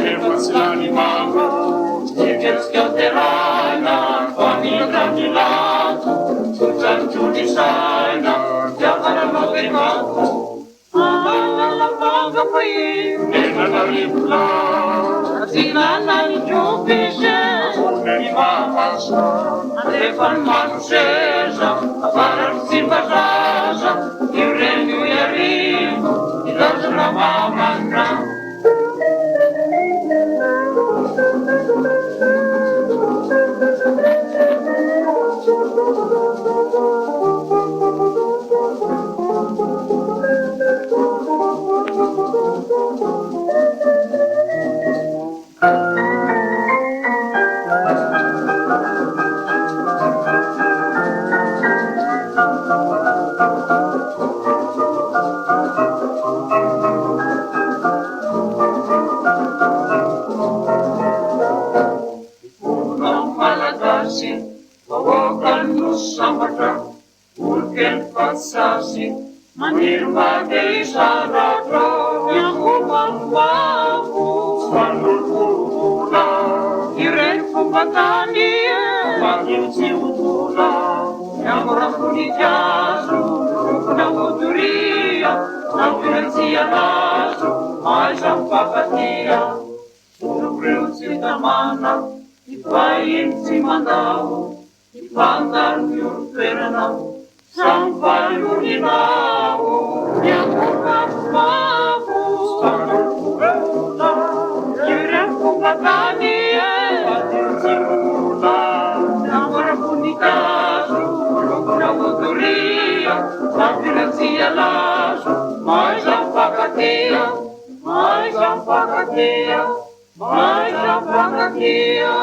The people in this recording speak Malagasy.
Efatsy l'animama, iketsiky aterana, familany lato, tsotrany saina, tiavana mavengato. Lavanga poi, nella rivola, zinana di giudice, di mamma, Stefan Manucesa, a pararsi in basasa, il regno e arrivo, il lato la mamma. Manirma dei saratro, Yahumambahu, Svalulula, Iren Kumbatania, Magin Siutula, Yamurafunijasu, Namuturia, Namuransia Nasu, Majam Papatia, Surupriu Sitamana, Ipain Simandau, Ipandar Yurperanau, Sampai uninau, yang kumaku, standar kuda, yang kumatani, batin simula, yang berpunika, yang muturia, batin sialas, macam pakatia, macam pakatia, macam pakatia.